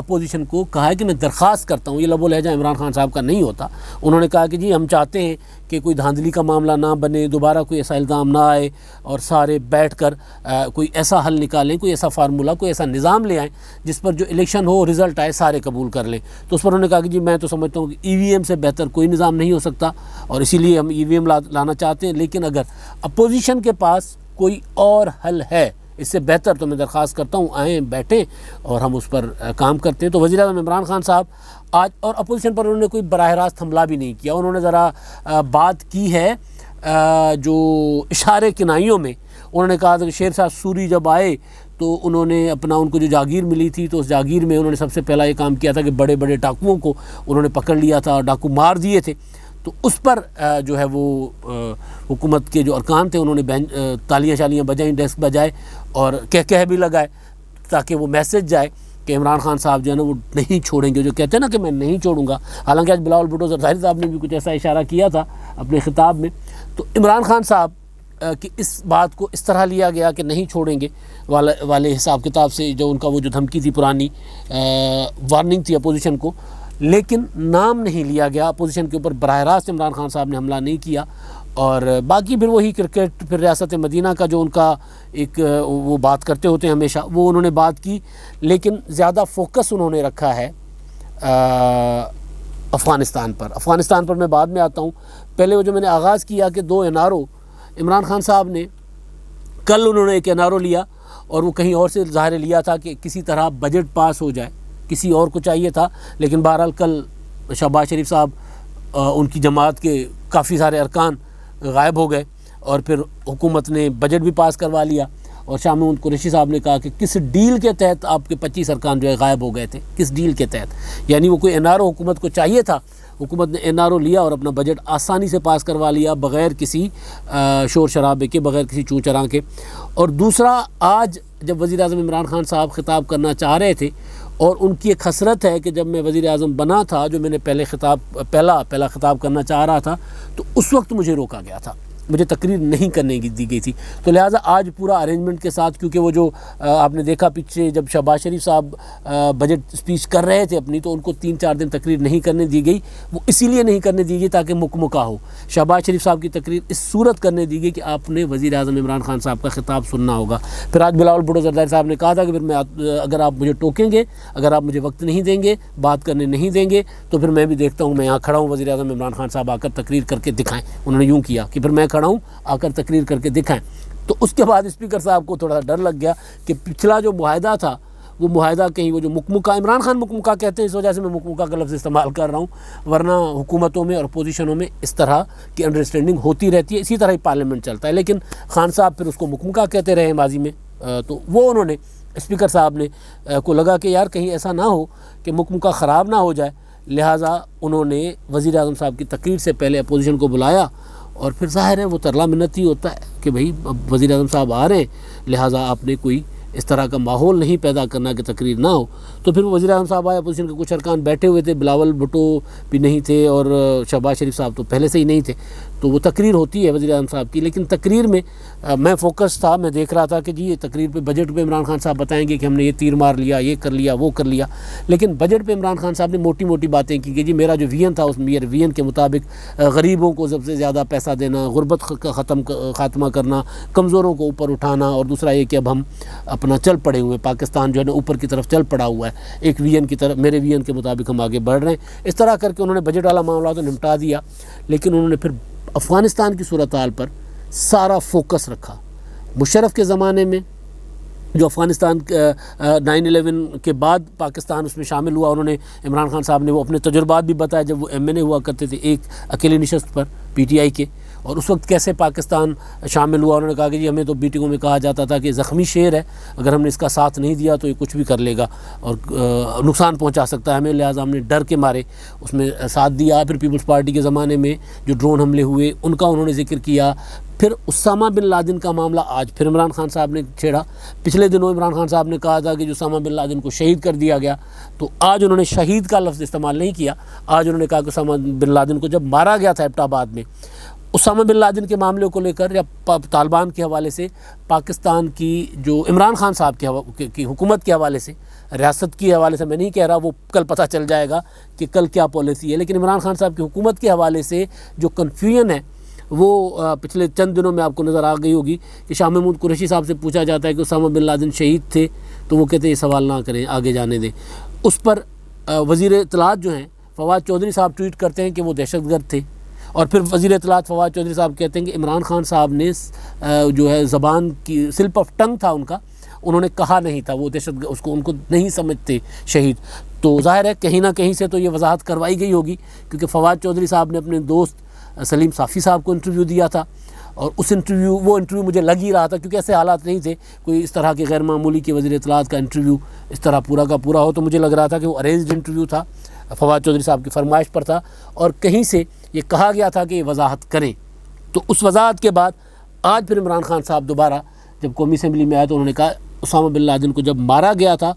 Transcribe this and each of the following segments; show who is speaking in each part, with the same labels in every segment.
Speaker 1: Opposition کو کہا ہے کہ میں درخواست کرتا ہوں، یہ لب و لہجہ عمران خان صاحب کا نہیں ہوتا، انہوں نے کہا کہ جی ہم چاہتے ہیں کہ کوئی دھاندلی کا معاملہ نہ بنے، دوبارہ کوئی ایسا الزام نہ آئے، اور سارے بیٹھ کر کوئی ایسا حل نکالیں، کوئی ایسا فارمولہ، کوئی ایسا نظام لے آئیں جس پر جو الیکشن ہو، رزلٹ آئے، سارے قبول کر لیں۔ تو اس پر انہوں نے کہا کہ جی میں تو سمجھتا ہوں کہ ای وی ایم سے بہتر کوئی نظام نہیں ہو سکتا، اور اسی لیے ہم ای وی ایم لانا چاہتے ہیں، لیکن اگر اپوزیشن کے پاس کوئی اور حل ہے اس سے بہتر تو میں درخواست کرتا ہوں آئیں، بیٹھیں اور ہم اس پر کام کرتے ہیں۔ تو وزیر اعظم عمران خان صاحب آج، اور اپوزیشن پر انہوں نے کوئی براہ راست حملہ بھی نہیں کیا، انہوں نے ذرا بات کی ہے جو اشارے کنائیوں میں، انہوں نے کہا تھا کہ شیر شاہ سوری جب آئے تو انہوں نے ان کو جو جاگیر ملی تھی تو اس جاگیر میں انہوں نے سب سے پہلا یہ کام کیا تھا کہ بڑے بڑے ڈاکوؤں کو انہوں نے پکڑ لیا تھا، ڈاکو مار دیے تھے۔ تو اس پر جو ہے وہ حکومت کے جو ارکان تھے انہوں نے تالیاں شالیاں بجائیں، ڈیسک بجائے اور کہہ بھی لگائے، تاکہ وہ میسج جائے کہ عمران خان صاحب جو ہے نا وہ نہیں چھوڑیں گے، جو کہتے ہیں نا کہ میں نہیں چھوڑوں گا۔ حالانکہ آج بلاول بھٹو زرداری صاحب نے بھی کچھ ایسا اشارہ کیا تھا اپنے خطاب میں۔ تو عمران خان صاحب کہ اس بات کو اس طرح لیا گیا کہ نہیں چھوڑیں گے والے حساب کتاب سے، جو ان کا وہ جو دھمکی تھی، پرانی وارننگ تھی اپوزیشن کو، لیکن نام نہیں لیا گیا اپوزیشن کے اوپر، براہ راست عمران خان صاحب نے حملہ نہیں کیا۔ اور باقی پھر وہی کرکٹ، پھر ریاست مدینہ کا جو ان کا ایک وہ بات کرتے ہوتے ہیں ہمیشہ، وہ انہوں نے بات کی، لیکن زیادہ فوکس انہوں نے رکھا ہے افغانستان پر میں بعد میں آتا ہوں۔ پہلے وہ جو میں نے آغاز کیا کہ 2 NRO عمران خان صاحب نے، کل انہوں نے ایک NRO لیا اور وہ کہیں اور سے ظاہر لیا تھا کہ کسی طرح بجٹ پاس ہو جائے، کسی اور کو چاہیے تھا، لیکن بہرحال کل شہباز شریف صاحب ان کی جماعت کے کافی سارے ارکان غائب ہو گئے، اور پھر حکومت نے بجٹ بھی پاس کروا لیا، اور شاہ محمود قریشی صاحب نے کہا کہ کس ڈیل کے تحت آپ کے 25 ارکان جو ہے غائب ہو گئے تھے، کس ڈیل کے تحت؟ یعنی وہ کوئی NRO حکومت کو چاہیے تھا، حکومت نے NRO لیا اور اپنا بجٹ آسانی سے پاس کروا لیا، بغیر کسی شور شرابے کے، بغیر کسی چوں چراں کے۔ اور دوسرا، آج جب وزیر اعظم عمران خان صاحب خطاب کرنا چاہ رہے تھے، اور ان کی ایک حسرت ہے کہ جب میں وزیر اعظم بنا تھا، جو میں نے پہلا خطاب کرنا چاہ رہا تھا، تو اس وقت مجھے روکا گیا تھا، مجھے تقریر نہیں کرنے دی گئی تھی۔ تو لہٰذا آج پورا ارینجمنٹ کے ساتھ، کیونکہ وہ جو آپ نے دیکھا پیچھے جب شہباز شریف صاحب بجٹ اسپیچ کر رہے تھے اپنی، تو ان کو 3-4 دن تقریر نہیں کرنے دی گئی۔ وہ اسی لیے نہیں کرنے دی گئی تاکہ مکمکہ ہو۔ شہباز شریف صاحب کی تقریر اس صورت کرنے دی گئی کہ آپ نے وزیر اعظم عمران خان صاحب کا خطاب سننا ہوگا۔ پھر آج بلاول بھٹو زرداری صاحب نے کہا تھا کہ پھر اگر آپ مجھے ٹوکیں گے، اگر آپ مجھے وقت نہیں دیں گے، بات کرنے نہیں دیں گے، تو پھر میں بھی دیکھتا ہوں، میں یہاں کھڑا ہوں، وزیر اعظم عمران خان صاحب آ کر تقریر کر کے دکھائیں۔ انہوں نے یوں کیا کہ پھر میں کھڑا ہوں، آ کر تقریر کر کے دکھائیں۔ تو اس کے بعد اسپیکر صاحب کو تھوڑا سا ڈر لگ گیا کہ پچھلا جو معاہدہ تھا، وہ معاہدہ کہیں وہ جو مکمکہ، عمران خان مکمکہ کہتے ہیں، اس وجہ سے میں مکمکہ کا لفظ استعمال کر رہا ہوں، ورنہ حکومتوں میں اور اپوزیشنوں میں اس طرح کی انڈرسٹینڈنگ ہوتی رہتی ہے، اسی طرح ہی پارلیمنٹ چلتا ہے۔ لیکن خان صاحب پھر اس کو مکمکہ کہتے رہے ماضی میں، تو وہ انہوں نے، اسپیکر صاحب نے کو لگا کہ یار کہیں ایسا نہ ہو کہ مکمکہ خراب نہ ہو جائے، لہٰذا انہوں نے وزیر اعظم صاحب کی تقریر سے پہلے اپوزیشن کو بلایا، اور پھر ظاہر ہے وہ ترلا منت ہی ہوتا ہے کہ بھئی اب وزیر اعظم صاحب آ رہے ہیں، لہٰذا آپ نے کوئی اس طرح کا ماحول نہیں پیدا کرنا کہ تقریر نہ ہو۔ تو پھر وزیر اعظم صاحب آئے، اپوزیشن کے کچھ ارکان بیٹھے ہوئے تھے، بلاول بھٹو بھی نہیں تھے اور شہباز شریف صاحب تو پہلے سے ہی نہیں تھے، تو وہ تقریر ہوتی ہے وزیر اعظم صاحب کی، لیکن تقریر میں میں فوکس تھا، میں دیکھ رہا تھا کہ جی یہ تقریر پہ بجٹ پہ عمران خان صاحب بتائیں گے کہ ہم نے یہ تیر مار لیا، یہ کر لیا، وہ کر لیا، لیکن بجٹ پہ عمران خان صاحب نے موٹی موٹی باتیں کی کہ جی میرا جو ویژن تھا، اس ویژن کے مطابق غریبوں کو سب سے زیادہ پیسہ دینا، غربت کا خاتمہ کرنا، کمزوروں کو اوپر اٹھانا، اور دوسرا یہ کہ اب ہم اپنا چل پڑے ہوئے، پاکستان جو ہے نا اوپر کی طرف چل پڑا ہوا ہے، ایک ویژن کی طرف، میرے ویژن کے مطابق ہم آگے بڑھ رہے ہیں۔ اس طرح کر کے انہوں نے بجٹ والا معاملہ تو نمٹا دیا، لیکن انہوں نے پھر افغانستان کی صورتحال پر سارا فوکس رکھا۔ مشرف کے زمانے میں جو افغانستان 9/11 کے بعد پاکستان اس میں شامل ہوا، انہوں نے، عمران خان صاحب نے وہ اپنے تجربات بھی بتایا جب وہ MNA ہوا کرتے تھے ایک اکیلی نشست پر PTI کے، اور اس وقت کیسے پاکستان شامل ہوا۔ انہوں نے کہا کہ جی ہمیں تو میٹنگوں میں کہا جاتا تھا کہ زخمی شیر ہے، اگر ہم نے اس کا ساتھ نہیں دیا تو یہ کچھ بھی کر لے گا اور نقصان پہنچا سکتا ہے ہمیں، لہٰذا ہم نے ڈر کے مارے اس میں ساتھ دیا۔ پھر پیپلز پارٹی کے زمانے میں جو ڈرون حملے ہوئے ان کا انہوں نے ذکر کیا۔ پھر اسامہ بن لادن کا معاملہ آج پھر عمران خان صاحب نے چھیڑا۔ پچھلے دنوں عمران خان صاحب نے کہا تھا کہ جو اسامہ بن لادن کو شہید کر دیا گیا، تو آج انہوں نے شہید کا لفظ استعمال نہیں کیا، آج انہوں نے کہا کہ اسامہ بن لادن کو جب مارا گیا تھا ایبٹ آباد میں، اسامہ بن لادن کے معاملے کو لے کر یا طالبان کے حوالے سے، پاکستان کی جو عمران خان صاحب کی حکومت کے حوالے سے ریاست کے حوالے سے میں نہیں کہہ رہا، وہ کل پتہ چل جائے گا کہ کل کیا پالیسی ہے، لیکن عمران خان صاحب کی حکومت کے حوالے سے جو کنفیوژن ہے وہ پچھلے چند دنوں میں آپ کو نظر آ گئی ہوگی کہ شاہ محمود قریشی صاحب سے پوچھا جاتا ہے کہ اسامہ بن لادن شہید تھے، تو وہ کہتے ہیں یہ سوال نہ کریں، آگے جانے دیں۔ اس پر وزیر اطلاعات جو ہیں فواد چودھری صاحب ٹویٹ کرتے ہیں کہ وہ دہشت گرد تھے، اور پھر وزیر اطلاعات فواد چودھری صاحب کہتے ہیں کہ عمران خان صاحب نے جو ہے زبان کی سلپ آف ٹنگ تھا ان کا، انہوں نے کہا نہیں تھا، وہ دہشت اس کو ان کو نہیں سمجھتے شہید۔ تو ظاہر ہے کہیں نہ کہیں سے تو یہ وضاحت کروائی گئی ہوگی، کیونکہ فواد چودھری صاحب نے اپنے دوست سلیم صافی صاحب کو انٹرویو دیا تھا، اور وہ انٹرویو مجھے لگ ہی رہا تھا، کیونکہ ایسے حالات نہیں تھے کوئی اس طرح کے غیر معمولی کے وزیر اطلاعات کا انٹرویو اس طرح پورا کا پورا ہو، تو مجھے لگ رہا تھا کہ وہ ارینجڈ انٹرویو تھا، فواد چودھری صاحب کی فرمائش پر تھا، اور کہیں سے یہ کہا گیا تھا کہ یہ وضاحت کریں۔ تو اس وضاحت کے بعد آج پھر عمران خان صاحب دوبارہ جب قومی اسمبلی میں آئے تو انہوں نے کہا اسامہ بن لادن کو جب مارا گیا تھا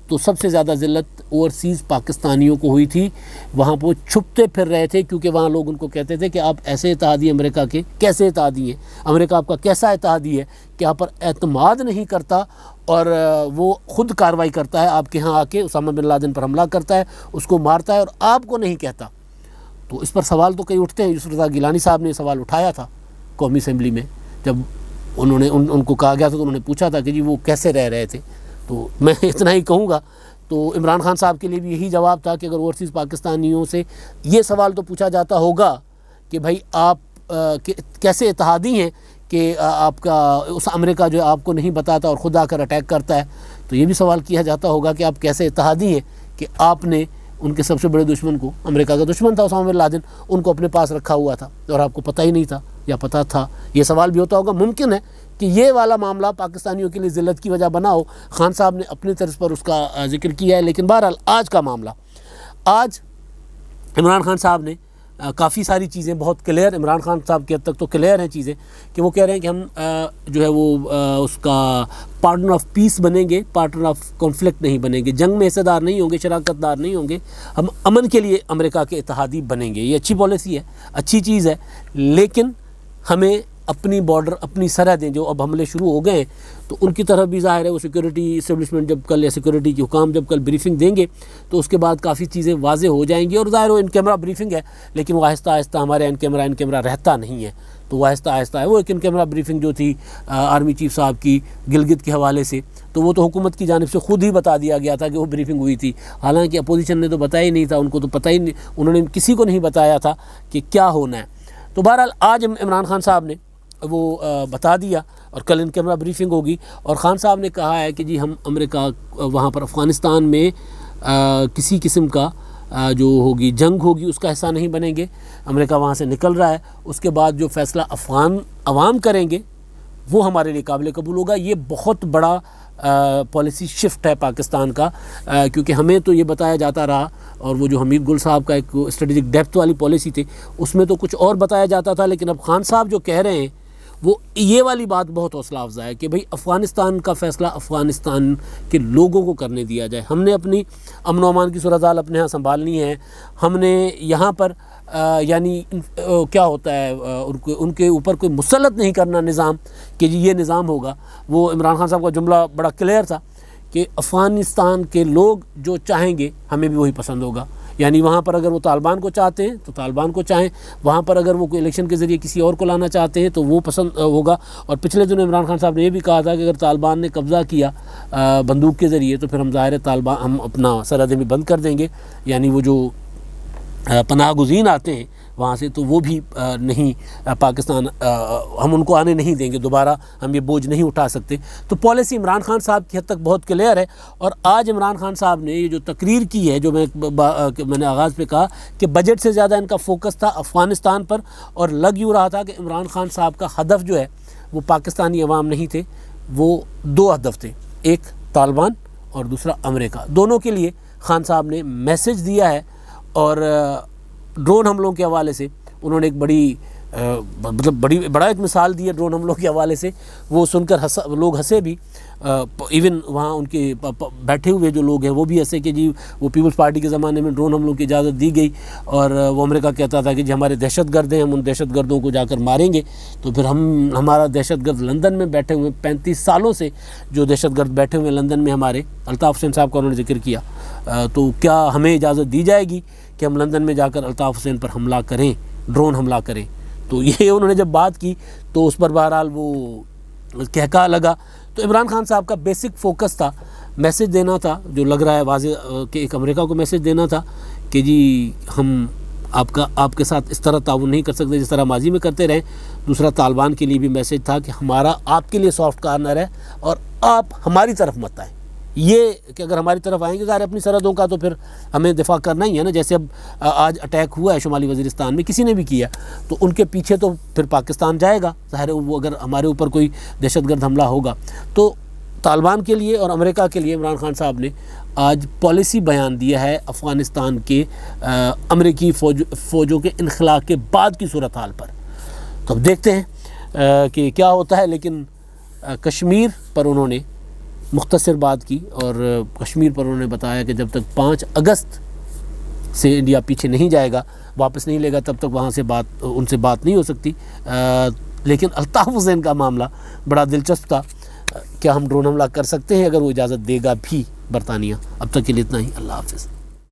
Speaker 1: تو سب سے زیادہ ذلت اوورسیز پاکستانیوں کو ہوئی تھی، وہاں پہ وہ چھپتے پھر رہے تھے، کیونکہ وہاں لوگ ان کو کہتے تھے کہ آپ ایسے اتحادی امریکہ کے کیسے اتحادی ہیں، امریکہ آپ کا کیسا اتحادی ہے کہ آپ پر اعتماد نہیں کرتا اور وہ خود کارروائی کرتا ہے، آپ کے ہاں آ کے اسامہ بن لادن پر حملہ کرتا ہے، اس کو مارتا ہے اور آپ کو نہیں کہتا۔ تو اس پر سوال تو کئی اٹھتے ہیں۔ یوسف رضا گیلانی صاحب نے سوال اٹھایا تھا قومی اسمبلی میں، جب انہوں نے ان کو کہا گیا تھا تو انہوں نے پوچھا تھا کہ جی وہ کیسے رہ رہے تھے۔ تو میں اتنا ہی کہوں گا، تو عمران خان صاحب کے لیے بھی یہی جواب تھا کہ اگر اوورسیز پاکستانیوں سے یہ سوال تو پوچھا جاتا ہوگا کہ بھائی آپ کیسے اتحادی ہیں کہ آپ کا اس امریکہ جو آپ کو نہیں بتاتا اور خود آ کر اٹیک کرتا ہے، تو یہ بھی سوال کیا جاتا ہوگا کہ آپ کیسے اتحادی ہیں کہ آپ نے ان کے سب سے بڑے دشمن کو، امریکہ کا دشمن تھا اسامہ بن لادن، ان کو اپنے پاس رکھا ہوا تھا اور آپ کو پتہ ہی نہیں تھا یا پتہ تھا۔ یہ سوال بھی ہوتا ہوگا۔ ممکن ہے کہ یہ والا معاملہ پاکستانیوں کے لیے ذلت کی وجہ بنا ہو، خان صاحب نے اپنی طرز پر اس کا ذکر کیا ہے، لیکن بہرحال آج کا معاملہ، آج عمران خان صاحب نے کافی ساری چیزیں بہت کلیئر، عمران خان صاحب کی حد تک تو کلیئر ہیں چیزیں، کہ وہ کہہ رہے ہیں کہ ہم جو ہے وہ اس کا پارٹنر آف پیس بنیں گے، پارٹنر آف کانفلکٹ نہیں بنیں گے، جنگ میں حصہ دار نہیں ہوں گے، شراکت دار نہیں ہوں گے، ہم امن کے لیے امریکہ کے اتحادی بنیں گے۔ یہ اچھی پالیسی ہے، اچھی چیز ہے، لیکن ہمیں اپنی بارڈر، اپنی سرحدیں جو اب حملے شروع ہو گئے ہیں تو ان کی طرف بھی ظاہر ہے وہ سیکورٹی اسٹیبلشمنٹ جب کل، یا سیکورٹی کے حکام جب کل بریفنگ دیں گے تو اس کے بعد کافی چیزیں واضح ہو جائیں گی، اور ظاہر وہ ان کیمرہ بریفنگ ہے، لیکن وہ آہستہ آہستہ ہمارے ان کیمرہ رہتا نہیں ہے، تو وہ آہستہ آہستہ ہے۔ وہ ایک ان کیمرہ بریفنگ جو تھی آرمی چیف صاحب کی گلگت کے حوالے سے، تو وہ تو حکومت کی جانب سے خود ہی بتا دیا گیا تھا کہ وہ بریفنگ ہوئی تھی، حالانکہ اپوزیشن نے تو بتایا ہی نہیں تھا، ان کو تو پتہ ہی نہیں، انہوں نے کسی کو نہیں بتایا تھا کہ کیا ہونا ہے۔ تو بہرحال آج عمران خان صاحب نے وہ بتا دیا، اور کل ان کیمرہ بریفنگ ہوگی، اور خان صاحب نے کہا ہے کہ جی ہم امریکہ وہاں پر افغانستان میں کسی قسم کا جو ہوگی جنگ ہوگی اس کا حصہ نہیں بنیں گے، امریکہ وہاں سے نکل رہا ہے، اس کے بعد جو فیصلہ افغان عوام کریں گے وہ ہمارے لیے قابل قبول ہوگا۔ یہ بہت بڑا پالیسی شفٹ ہے پاکستان کا، کیونکہ ہمیں تو یہ بتایا جاتا رہا، اور وہ جو حمید گل صاحب کا ایک اسٹریٹجک ڈیپتھ والی پالیسی تھی اس میں تو کچھ اور بتایا جاتا تھا، لیکن اب خان صاحب جو کہہ رہے ہیں وہ یہ والی بات بہت حوصلہ افزا ہے کہ بھئی افغانستان کا فیصلہ افغانستان کے لوگوں کو کرنے دیا جائے، ہم نے اپنی امن و امان کی صورتحال اپنے ہاں سنبھالنی ہے، ہم نے یہاں پر یعنی کیا ہوتا ہے ان کے اوپر کوئی مسلط نہیں کرنا نظام کہ جی یہ نظام ہوگا۔ وہ عمران خان صاحب کا جملہ بڑا کلیئر تھا کہ افغانستان کے لوگ جو چاہیں گے ہمیں بھی وہی پسند ہوگا، یعنی وہاں پر اگر وہ طالبان کو چاہتے ہیں تو طالبان کو چاہیں، وہاں پر اگر وہ کوئی الیکشن کے ذریعے کسی اور کو لانا چاہتے ہیں تو وہ پسند ہوگا۔ اور پچھلے دنوں عمران خان صاحب نے یہ بھی کہا تھا کہ اگر طالبان نے قبضہ کیا بندوق کے ذریعے تو پھر ہم ظاہر طالبان ہم اپنا سرحدیں بھی بند کر دیں گے، یعنی وہ جو پناہ گزین آتے ہیں وہاں سے تو وہ بھی نہیں پاکستان، ہم ان کو آنے نہیں دیں گے دوبارہ، ہم یہ بوجھ نہیں اٹھا سکتے۔ تو پالیسی عمران خان صاحب کی حد تک بہت کلیئر ہے، اور آج عمران خان صاحب نے یہ جو تقریر کی ہے، جو میں نے آغاز پہ کہا کہ بجٹ سے زیادہ ان کا فوکس تھا افغانستان پر، اور لگ یوں رہا تھا کہ عمران خان صاحب کا ہدف جو ہے وہ پاکستانی عوام نہیں تھے، وہ دو ہدف تھے، ایک طالبان اور دوسرا امریکہ، دونوں کے لیے خان صاحب نے میسج دیا ہے۔ اور ڈرون حملوں کے حوالے سے انہوں نے ایک بڑا ایک مثال دی ہے ڈرون حملوں کے حوالے سے، وہ سن کر لوگ ہنسے بھی، ایون وہاں ان کے بیٹھے ہوئے جو لوگ ہیں وہ بھی ایسے کہ جی وہ پیپلز پارٹی کے زمانے میں ڈرون حملوں کی اجازت دی گئی اور وہ امریکہ کہتا تھا کہ جی ہمارے دہشت گرد ہیں، ہم ان دہشت گردوں کو جا کر ماریں گے، تو پھر ہمارا دہشت گرد لندن میں بیٹھے ہوئے 35 سالوں سے جو دہشت گرد بیٹھے ہوئے لندن میں ہمارے، الطاف حسین صاحب کا انہوں نے ذکر کیا، تو کیا ہمیں اجازت دی جائے گی کہ ہم لندن میں جا کر الطاف حسین پر حملہ کریں، ڈرون حملہ کریں؟ تو یہ انہوں نے جب بات کی تو اس پر بہرحال وہ کہکا لگا۔ تو عمران خان صاحب کا بیسک فوکس تھا، میسج دینا تھا، جو لگ رہا ہے واضح کہ ایک امریکہ کو میسج دینا تھا کہ جی ہم آپ کے ساتھ اس طرح تعاون نہیں کر سکتے جس طرح ماضی میں کرتے رہیں۔ دوسرا طالبان کے لیے بھی میسج تھا کہ ہمارا آپ کے لیے سافٹ کارنر ہے اور آپ ہماری طرف مت آئیں، یہ کہ اگر ہماری طرف آئیں گے ظاہر اپنی سرحدوں کا تو پھر ہمیں دفاع کرنا ہی ہے نا، جیسے اب آج اٹیک ہوا ہے شمالی وزیرستان میں، کسی نے بھی کیا تو ان کے پیچھے تو پھر پاکستان جائے گا، ظاہر ہے وہ اگر ہمارے اوپر کوئی دہشت گرد حملہ ہوگا۔ تو طالبان کے لیے اور امریکہ کے لیے عمران خان صاحب نے آج پالیسی بیان دیا ہے افغانستان کے امریکی فوجوں کے انخلا کے بعد کی صورتحال پر۔ تو اب دیکھتے ہیں کہ کیا ہوتا ہے، لیکن کشمیر پر انہوں نے مختصر بات کی اور کشمیر پر انہوں نے بتایا کہ جب تک 5 اگست سے انڈیا پیچھے نہیں جائے گا، واپس نہیں لے گا، تب تک وہاں سے ان سے بات نہیں ہو سکتی۔ لیکن الطاف حسین کا معاملہ بڑا دلچسپ تھا، کیا ہم ڈرون حملہ کر سکتے ہیں اگر وہ اجازت دے گا بھی برطانیہ؟ اب تک کے لیے اتنا ہی، اللہ حافظ۔